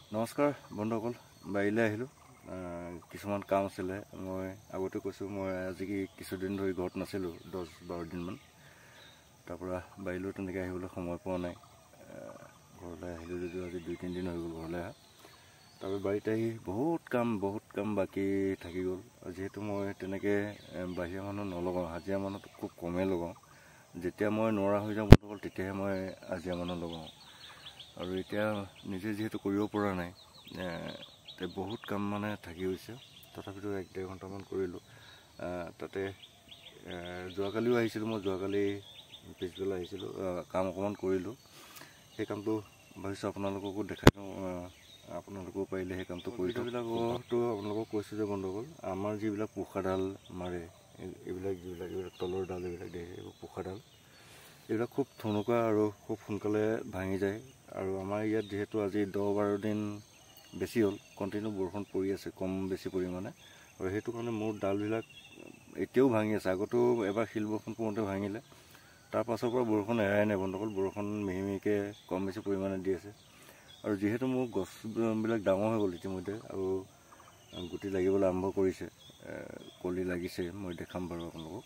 নমস্কাৰ বন্ধুসকল, বাৰীলৈ আহিলোঁ। কিছুমান কাম আছিলে। মই আগতে কৈছোঁ মই আজি কিছুদিন ধৰি ঘৰত নাছিলোঁ, 10-12 দিনমান। তাৰপৰা বাৰীলৈ তেনেকৈ আহিবলৈ সময় পোৱা নাই। ঘৰলৈ আহিলোঁ যদিও আজি 2-3 দিন হৈ গ'ল ঘৰলৈ অহা। তাৰপৰা বাৰীত আহি বহুত কাম বাকী থাকি গ'ল। যিহেতু মই তেনেকৈ বাহিৰা মানুহ নলগাওঁ, হাজিৰা মানুহ খুব কমেই লগাওঁ। যেতিয়া মই নোৱাৰা হৈ যাওঁ বন্ধুসকল, তেতিয়াহে মই হাজিৰা মানুহ লগাওঁ। আৰু এতিয়া নিজে যিহেতু কৰিব পৰা নাই, বহুত কাম মানে থাকি গৈছে। তথাপিতো 1-1.5 ঘণ্টামান কৰিলোঁ। তাতে যোৱাকালিও আহিছিলোঁ, মই যোৱাকালি পিছবেলা আহিছিলোঁ, কাম অকণমান কৰিলোঁ। সেই কামটো ভাবিছোঁ আপোনালোককো দেখাই দিওঁ, আপোনালোকেও পাৰিলে সেই কামটো কৰি দিয়কবিলাকতো আপোনালোকক কৈছোঁ যে বন্ধুসকল, আমাৰ যিবিলাক পোখাডাল মাৰে, এইবিলাক তলৰ ডাল এইবিলাক দিয়ে, এইবোৰ পোখাডাল এইবিলাক খুব থুনুকা আৰু খুব সোনকালে ভাঙি যায়। আৰু আমাৰ ইয়াত যিহেতু আজি 10-12 দিন বেছি হ'ল, কণ্টিনিউ বৰষুণ পৰি আছে কম বেছি পৰিমাণে। আৰু সেইটো কাৰণে মোৰ ডালবিলাক এতিয়াও ভাঙি আছে। আগতেও এবাৰ শিল বৰষুণ পৰোঁতে ভাঙিলে, তাৰ পাছৰ পৰা বৰষুণ এৰাই নাই বন্ধুসকল। বৰষুণ মিহিমিহিকৈ কম বেছি পৰিমাণে দি আছে। আৰু যিহেতু মোৰ গছবিলাক ডাঙৰ হৈ গ'ল ইতিমধ্যে, আৰু গুটি লাগিবলৈ আৰম্ভ কৰিছে, কলি লাগিছে, মই দেখাম বাৰু আপোনালোকক।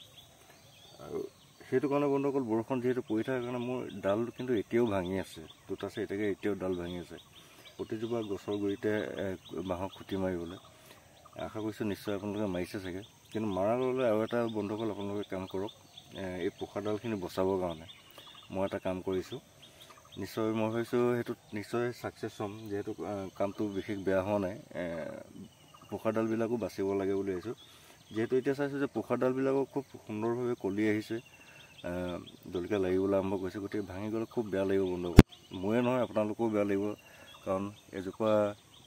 আৰু সেইটো কাৰণে বন্ধুসকল, বৰষুণ যিহেতু পৰি থকাৰ কাৰণে মোৰ ডাল কিন্তু এতিয়াও ভাঙি আছে। দুটা চাৰিটাকৈ এতিয়াও ডাল ভাঙি আছে। প্ৰতিজোপা গছৰ গুৰিতে বাঁহৰ খুঁটি মাৰিবলৈ আশা কৰিছোঁ, নিশ্চয় আপোনালোকে মাৰিছে চাগে। কিন্তু মৰাৰ লগে লগে আৰু এটা বন্ধুসকল আপোনালোকে কাম কৰক, এই পোখাডালখিনি বচাবৰ কাৰণে মই এটা কাম কৰিছোঁ। নিশ্চয় মই ভাবিছোঁ সেইটোত নিশ্চয় ছাকচেছ হ'ম, যিহেতু কামটো বিশেষ বেয়া হোৱা নাই। পোখাডালবিলাকো বাচিব লাগে বুলি ভাবিছোঁ। যিহেতু এতিয়া চাইছোঁ যে পোখাডালবিলাকো খুব সুন্দৰভাৱে কলি আহিছে, জলকীয়া লাগিবলৈ আৰম্ভ কৰিছে। গতিকে ভাঙি গ'লে খুব বেয়া লাগিব বন্ধুসকল। মোৰে নহয়, আপোনালোকেও বেয়া লাগিব। কাৰণ এজোপা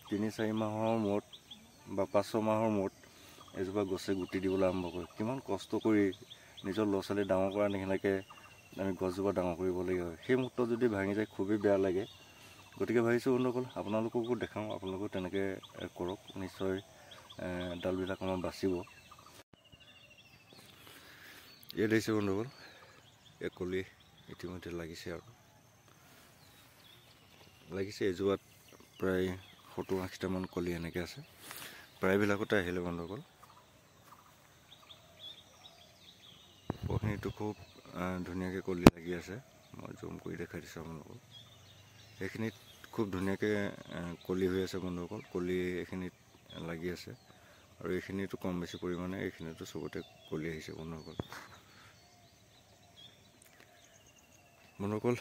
3-4 মাহৰ মূৰত বা 5-6 মাহৰ মূৰত এজোপা গছে গুটি দিবলৈ আৰম্ভ কৰে। কিমান কষ্ট কৰি নিজৰ ল'ৰা ছোৱালী ডাঙৰ কৰা নিচিনাকৈ আমি গছজোপা ডাঙৰ কৰিব লাগিব। সেই মুহূৰ্তত যদি ভাঙি যায় খুবেই বেয়া লাগে। গতিকে ভাবিছোঁ বন্ধুসকল, আপোনালোককো দেখাওঁ, আপোনালোকেও তেনেকৈ কৰক। নিশ্চয় ডালবিলাক আমাৰ বাচিব। ইয়াত দেখিছে বন্ধুসকল, এই কলি ইতিমধ্যে লাগিছে আৰু লাগিছে। এজোপাত প্ৰায় 70-80টামান কলি এনেকৈ আছে। প্ৰায়বিলাকতে আহিলে বন্ধুসকল। ওপৰখিনিতো খুব ধুনীয়াকৈ কলি লাগি আছে। মই জুম কৰি দেখাই দিছোঁ আপোনালোকক। সেইখিনিত খুব ধুনীয়াকৈ কলি হৈ আছে বন্ধুসকল। কলি এইখিনিত লাগি আছে, আৰু এইখিনিতো কম বেছি পৰিমাণে, এইখিনিতো চবতে কলি আহিছে বন্ধুসকল। বন্ধুসকল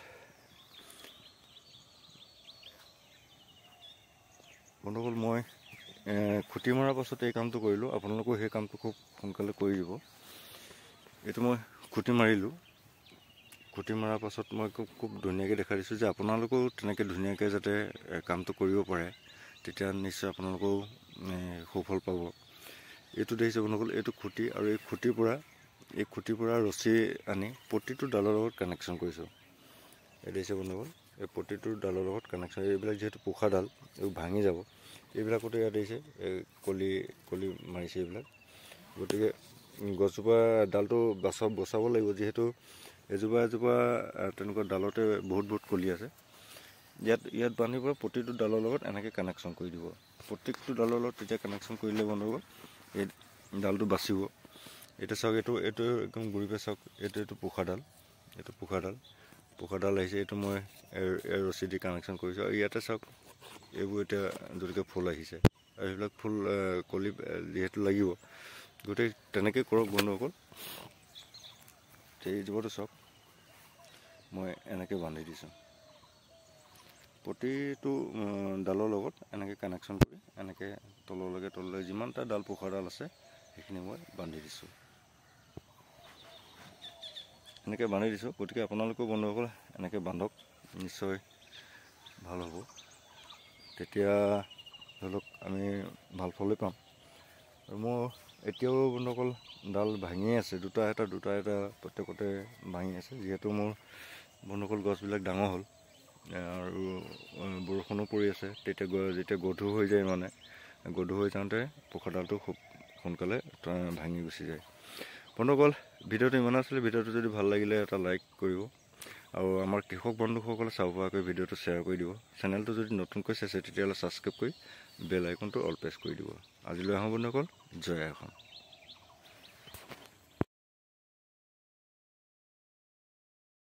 মই খুঁটি মৰাৰ পাছত এই কামটো কৰিলোঁ। আপোনালোকেও সেই কামটো খুব সোনকালে কৰি দিব। এইটো মই খুঁটি মাৰিলোঁ। খুঁটি মৰাৰ পাছত মই খুব ধুনীয়াকৈ দেখাই দিছোঁ যে আপোনালোকেও তেনেকৈ ধুনীয়াকৈ যাতে কামটো কৰিব পাৰে, তেতিয়া নিশ্চয় আপোনালোকেও সুফল পাব। এইটো দেখিছে বন্ধুসকল, এইটো খুঁটি, আৰু এই খুঁটিৰ পৰা ৰছী আনি প্ৰতিটো ডালৰ লগত কানেকশ্যন কৰিছোঁ। এই দেখিছে বন্ধুসকল, এই প্ৰতিটো ডালৰ লগত কানেকশ্যন। এইবিলাক যিহেতু পোখা ডাল, এইবোৰ ভাঙি যাব। এইবিলাকতো ইয়াত দেখিছে কলি মাৰিছে এইবিলাক। গতিকে গছজোপা ডালটো বচাব লাগিব, যিহেতু এজোপা তেনেকুৱা ডালতে বহুত কলি আছে। ইয়াত বান্ধি পেলাই প্ৰতিটো ডালৰ লগত এনেকৈ কানেকশ্যন কৰি দিব। প্ৰত্যেকটো ডালৰ লগত তেতিয়া কানেকশ্যন কৰিলে বন্ধুসকল এই ডালটো বাচিব। এতিয়া চাওক, এইটো একদম গুৰিকৈ চাওক, এইটো পোখাডাল আহিছে। এইটো মই ৰছী দি কানেকশ্যন কৰিছোঁ। আৰু ইয়াতে চাওক, এইবোৰ এতিয়া জলকীয়া ফুল আহিছে, আৰু সেইবিলাক ফুল কলি যিহেতু লাগিব, গতিকে তেনেকৈ কৰক বন্ধুসকল। এই জোপাটো চাওক, মই এনেকৈ বান্ধি দিছোঁ। প্ৰতিটো ডালৰ লগত এনেকৈ কানেকশ্যন কৰি এনেকৈ তললৈকে যিমানটা পোখাডাল আছে সেইখিনি মই বান্ধি দিছোঁ। এনেকৈ বান্ধি দিছোঁ। গতিকে আপোনালোকেও বন্ধুসকল এনেকৈ বান্ধক, নিশ্চয় ভাল হ'ব। তেতিয়া ধৰি লওক আমি ভাল ফলেই পাম। আৰু মোৰ এতিয়াও বন্ধুসকল ডাল ভাঙিয়ে আছে, দুটা এটা প্ৰত্যেকতে ভাঙি আছে। যিহেতু মোৰ বন্ধুসকল গছবিলাক ডাঙৰ হ'ল, আৰু বৰষুণো পৰি আছে, যেতিয়া গধুৰ হৈ যায়, গধুৰ হৈ যাওঁতে পোখাডালটো খুব সোনকালে ভাঙি গুচি যায়। বন্ধুসকল ভিডিঅ'টো ইমান আছিলে। ভিডিঅ'টো যদি ভাল লাগিলে এটা লাইক কৰিব, আৰু আমাৰ কৃষক বন্ধুসকলে চাব পৰাকৈ ভিডিঅ'টো শ্বেয়াৰ কৰি দিব। চেনেলটো যদি নতুনকৈ চাইছে তেতিয়াহ'লে ছাবস্ক্ৰাইব কৰি বেল আইকনটো অল প্ৰেছ কৰি দিব। আজিলৈ আহোঁ বন্ধুসকল, জয় আইঅসম।